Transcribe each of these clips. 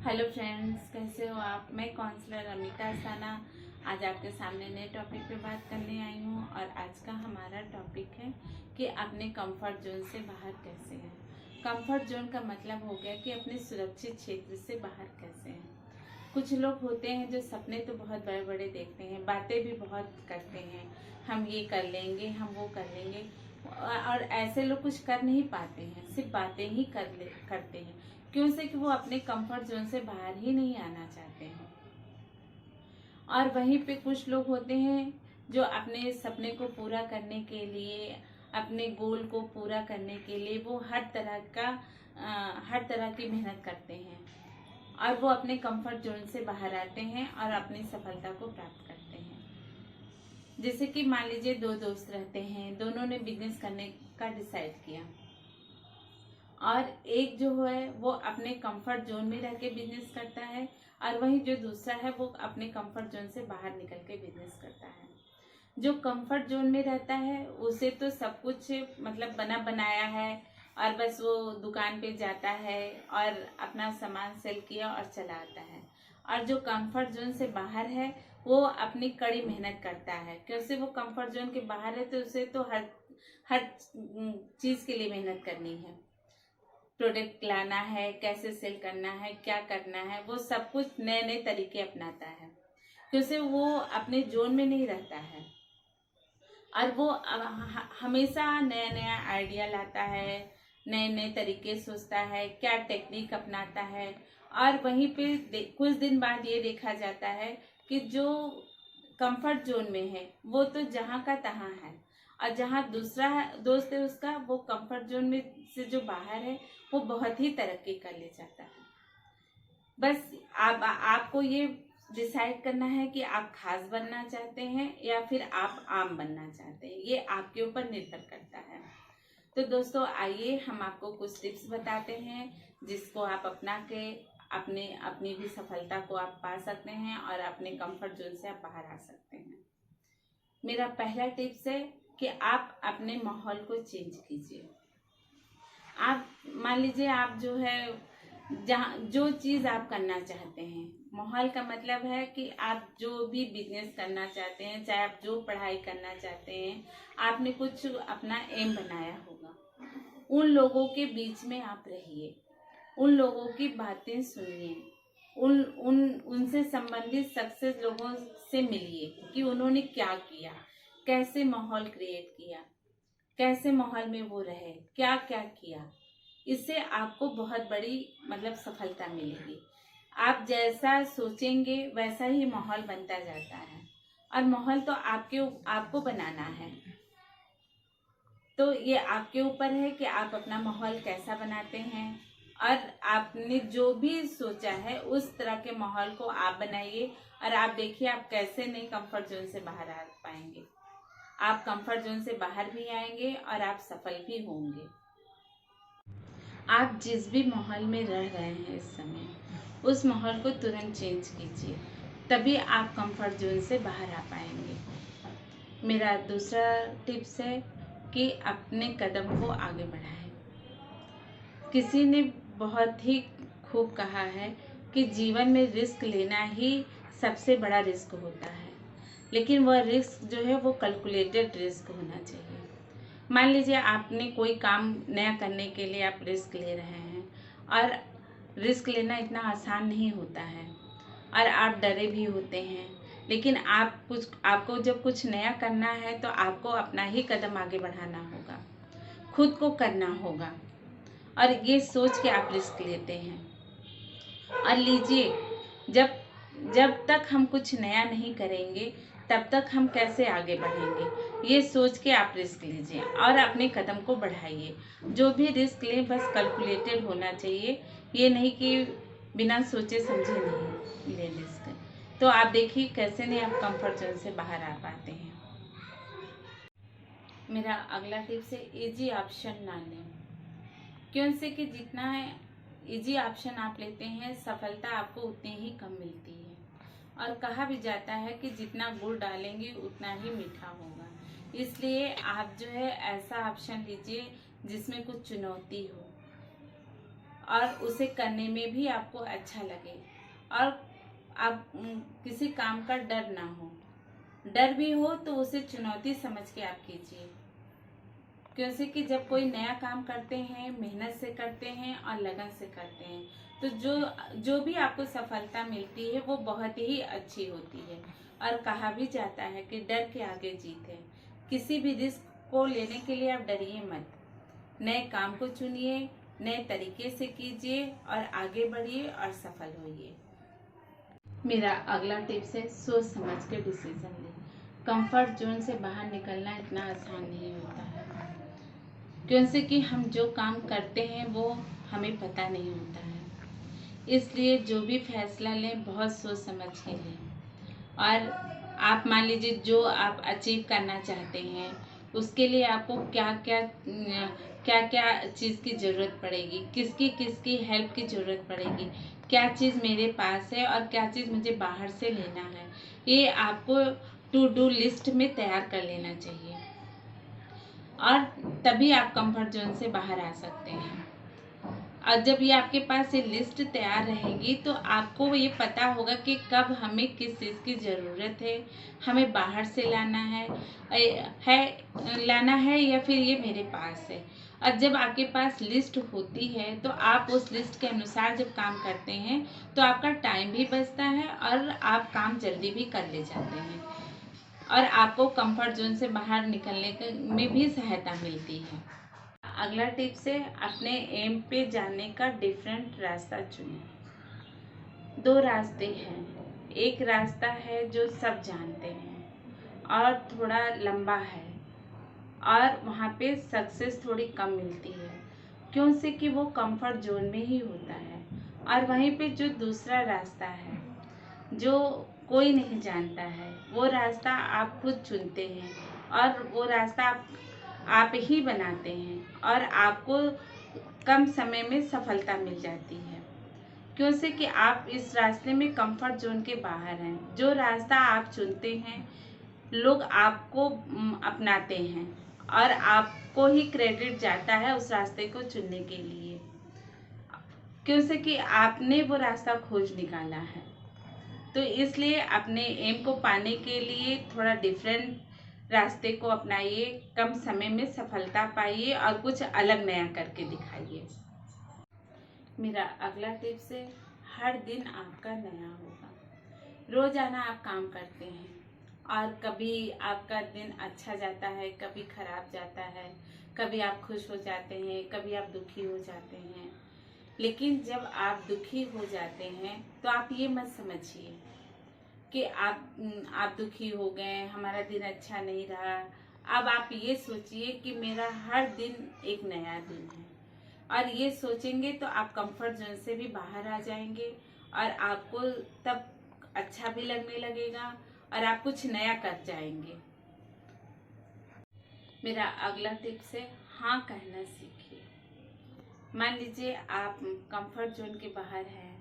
Hello friends, कैसे हो आप। मैं काउंसलर अमिता अस्थाना आज आपके सामने नए टॉपिक पे बात करने आई हूँ। और आज का हमारा टॉपिक है कि अपने कंफर्ट जोन से बाहर कैसे हैं। कंफर्ट जोन का मतलब हो गया कि अपने सुरक्षित क्षेत्र से बाहर कैसे हैं। कुछ लोग होते हैं जो सपने तो बहुत बड़े बड़े देखते हैं, बातें भी बहुत करते हैं, हम ये कर लेंगे, हम वो कर लेंगे, और ऐसे लोग कुछ कर नहीं पाते हैं, सिर्फ बातें ही करते हैं। क्यों से कि वो अपने कंफर्ट जोन से बाहर ही नहीं आना चाहते हैं। और वहीं पे कुछ लोग होते हैं जो अपने सपने को पूरा करने के लिए, अपने गोल को पूरा करने के लिए वो हर तरह की मेहनत करते हैं और वो अपने कंफर्ट जोन से बाहर आते हैं और अपनी सफलता को प्राप्त करते हैं। जैसे कि मान लीजिए दो दोस्त रहते हैं, दोनों ने बिजनेस करने का डिसाइड किया और एक जो है वो अपने कंफर्ट जोन में रह के बिजनेस करता है और वहीं जो दूसरा है वो अपने कंफर्ट जोन से बाहर निकल के बिजनेस करता है। जो कंफर्ट जोन में रहता है उसे तो सब कुछ मतलब बना बनाया है और बस वो दुकान पे जाता है और अपना सामान सेल किया और चला आता है। और जो कंफर्ट जोन से बाहर है वो अपनी कड़ी मेहनत करता है, क्योंकि वो कंफर्ट जोन के बाहर है तो उसे तो हर हर चीज के लिए मेहनत करनी है। प्रोडक्ट लाना है, कैसे सेल करना है, क्या करना है, वो सब कुछ नए नए तरीके अपनाता है, क्योंकि वो अपने जोन में नहीं रहता है। और वो हमेशा नया नया आइडिया लाता है, नए नए तरीके सोचता है, क्या टेक्निक अपनाता है। और वहीं पे कुछ दिन बाद ये देखा जाता है कि जो कंफर्ट जोन में है वो तो जहाँ का तहाँ है, और जहाँ दूसरा दोस्त है उसका वो कंफर्ट जोन में से जो बाहर है वो बहुत ही तरक्की कर ले जाता है। बस आपको ये डिसाइड करना है कि आप खास बनना चाहते हैं या फिर आप आम बनना चाहते हैं, ये आपके ऊपर निर्भर करता है। तो दोस्तों आइए हम आपको कुछ टिप्स बताते हैं जिसको आप अपना के अपनी भी सफलता को आप पा सकते हैं और अपने कंफर्ट जोन से आप बाहर आ सकते हैं। मेरा पहला टिप्स है कि आप अपने माहौल को चेंज कीजिए। आप मान लीजिए आप जो है जहाँ जो चीज़ आप करना चाहते हैं, माहौल का मतलब है कि आप जो भी बिजनेस करना चाहते हैं, चाहे आप जो पढ़ाई करना चाहते हैं, आपने कुछ अपना एम बनाया होगा, उन लोगों के बीच में आप रहिए, उन लोगों की बातें सुनिए, उन उन उनसे संबंधित सक्सेस लोगों से मिलिए कि उन्होंने क्या किया, कैसे माहौल क्रिएट किया, कैसे माहौल में वो रहे, क्या क्या किया। इससे आपको बहुत बड़ी मतलब सफलता मिलेगी। आप जैसा सोचेंगे वैसा ही माहौल बनता जाता है और माहौल तो आपको बनाना है। तो ये आपके ऊपर है कि आप अपना माहौल कैसा बनाते हैं और आपने जो भी सोचा है उस तरह के माहौल को आप बनाइए और आप देखिए आप कैसे नए कंफर्ट जोन से बाहर आ पाएंगे। आप कंफर्ट जोन से बाहर भी आएंगे और आप सफल भी होंगे। आप जिस भी माहौल में रह रहे हैं इस समय, उस माहौल को तुरंत चेंज कीजिए, तभी आप कंफर्ट जोन से बाहर आ पाएंगे। मेरा दूसरा टिप्स है कि अपने कदम को आगे बढ़ाएं। किसी ने बहुत ही खूब कहा है कि जीवन में रिस्क लेना ही सबसे बड़ा रिस्क होता है, लेकिन वह रिस्क जो है वो कैलकुलेटेड रिस्क होना चाहिए। मान लीजिए आपने कोई काम नया करने के लिए आप रिस्क ले रहे हैं और रिस्क लेना इतना आसान नहीं होता है और आप डरे भी होते हैं, लेकिन आपको जब कुछ नया करना है तो आपको अपना ही कदम आगे बढ़ाना होगा, खुद को करना होगा और ये सोच के आप रिस्क लेते हैं। और लीजिए, जब जब तक हम कुछ नया नहीं करेंगे तब तक हम कैसे आगे बढ़ेंगे। ये सोच के आप रिस्क लीजिए और अपने कदम को बढ़ाइए। जो भी रिस्क लें बस कैलकुलेटेड होना चाहिए, ये नहीं कि बिना सोचे समझे नहीं ले रिस्क। तो आप देखिए कैसे नहीं आप कंफर्ट जोन से बाहर आ पाते हैं। मेरा अगला टिप्स है इजी ऑप्शन ना लें। क्यों से कि जितना इजी ऑप्शन आप लेते हैं सफलता आपको उतनी ही कम मिलती है। और कहा भी जाता है कि जितना गुड़ डालेंगे उतना ही मीठा होगा। इसलिए आप जो है ऐसा ऑप्शन लीजिए जिसमें कुछ चुनौती हो और उसे करने में भी आपको अच्छा लगे, और आप किसी काम का डर ना हो। डर भी हो तो उसे चुनौती समझ के आप कीजिए, क्योंकि कि जब कोई नया काम करते हैं, मेहनत से करते हैं और लगन से करते हैं, तो जो भी आपको सफलता मिलती है वो बहुत ही अच्छी होती है। और कहा भी जाता है कि डर के आगे जीत है। किसी भी रिस्क को लेने के लिए आप डरिए मत। नए काम को चुनिए, नए तरीके से कीजिए और आगे बढ़िए और सफल होइए। मेरा अगला टिप्स है, सोच समझ के डिसीजन लें। कंफर्ट जोन से बाहर निकलना इतना आसान नहीं होता है, क्योंकि कि हम जो काम करते हैं वो हमें पता नहीं होता है। इसलिए जो भी फैसला लें बहुत सोच समझ के लें। और आप मान लीजिए जो आप अचीव करना चाहते हैं उसके लिए आपको क्या क्या चीज़ की ज़रूरत पड़ेगी, किसकी किसकी हेल्प की ज़रूरत पड़ेगी, क्या चीज़ मेरे पास है और क्या चीज़ मुझे बाहर से लेना है, ये आपको टू डू लिस्ट में तैयार कर लेना चाहिए। और तभी आप कंफर्ट जोन से बाहर आ सकते हैं। और जब ये आपके पास ये लिस्ट तैयार रहेगी तो आपको ये पता होगा कि कब हमें किस चीज़ की ज़रूरत है, हमें बाहर से लाना है या फिर ये मेरे पास है। और जब आपके पास लिस्ट होती है तो आप उस लिस्ट के अनुसार जब काम करते हैं तो आपका टाइम भी बचता है और आप काम जल्दी भी कर ले जाते हैं, और आपको कंफर्ट जोन से बाहर निकलने में भी सहायता मिलती है। अगला टिप्स है, अपने एम पे जाने का डिफरेंट रास्ता चुनें। दो रास्ते हैं, एक रास्ता है जो सब जानते हैं और थोड़ा लंबा है और वहाँ पे सक्सेस थोड़ी कम मिलती है, क्यों से कि वो कंफर्ट जोन में ही होता है। और वहीं पे जो दूसरा रास्ता है जो कोई नहीं जानता है, वो रास्ता आप खुद चुनते हैं और वो रास्ता आप ही बनाते हैं और आपको कम समय में सफलता मिल जाती है, क्यों से कि आप इस रास्ते में कंफर्ट जोन के बाहर हैं। जो रास्ता आप चुनते हैं लोग आपको अपनाते हैं और आपको ही क्रेडिट जाता है उस रास्ते को चुनने के लिए, क्यों से कि आपने वो रास्ता खोज निकाला है। तो इसलिए अपने एम को पाने के लिए थोड़ा डिफरेंट रास्ते को अपनाइए, कम समय में सफलता पाइए और कुछ अलग नया करके दिखाइए। मेरा अगला टिप्स है, हर दिन आपका नया होगा। रोजाना आप काम करते हैं और कभी आपका दिन अच्छा जाता है, कभी खराब जाता है, कभी आप खुश हो जाते हैं, कभी आप दुखी हो जाते हैं। लेकिन जब आप दुखी हो जाते हैं तो आप ये मत समझिए कि आप दुखी हो गए, हमारा दिन अच्छा नहीं रहा। अब आप ये सोचिए कि मेरा हर दिन एक नया दिन है, और ये सोचेंगे तो आप कंफर्ट जोन से भी बाहर आ जाएंगे और आपको तब अच्छा भी लगने लगेगा और आप कुछ नया कर जाएंगे। मेरा अगला टिप्स है, हाँ कहना सीखिए। मान लीजिए आप कंफर्ट जोन के बाहर हैं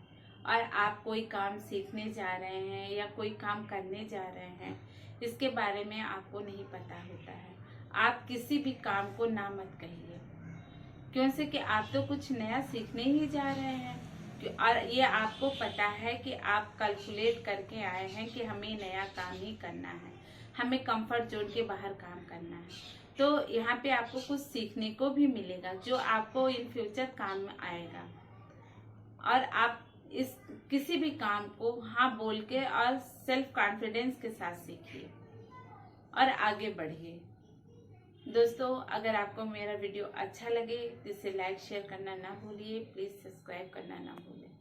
और आप कोई काम सीखने जा रहे हैं या कोई काम करने जा रहे हैं, इसके बारे में आपको नहीं पता होता है, आप किसी भी काम को ना मत कहिए, क्यों से कि आप तो कुछ नया सीखने ही जा रहे हैं और ये आपको पता है कि आप कैलकुलेट करके आए हैं कि हमें नया काम ही करना है, हमें कंफर्ट जोन के बाहर काम करना है। तो यहाँ पे आपको कुछ सीखने को भी मिलेगा जो आपको इन फ्यूचर काम में आएगा, और आप इस किसी भी काम को हाँ बोल के और सेल्फ कॉन्फिडेंस के साथ सीखिए और आगे बढ़िए। दोस्तों, अगर आपको मेरा वीडियो अच्छा लगे तो इसे लाइक शेयर करना ना भूलिए, प्लीज़ सब्सक्राइब करना ना भूलें।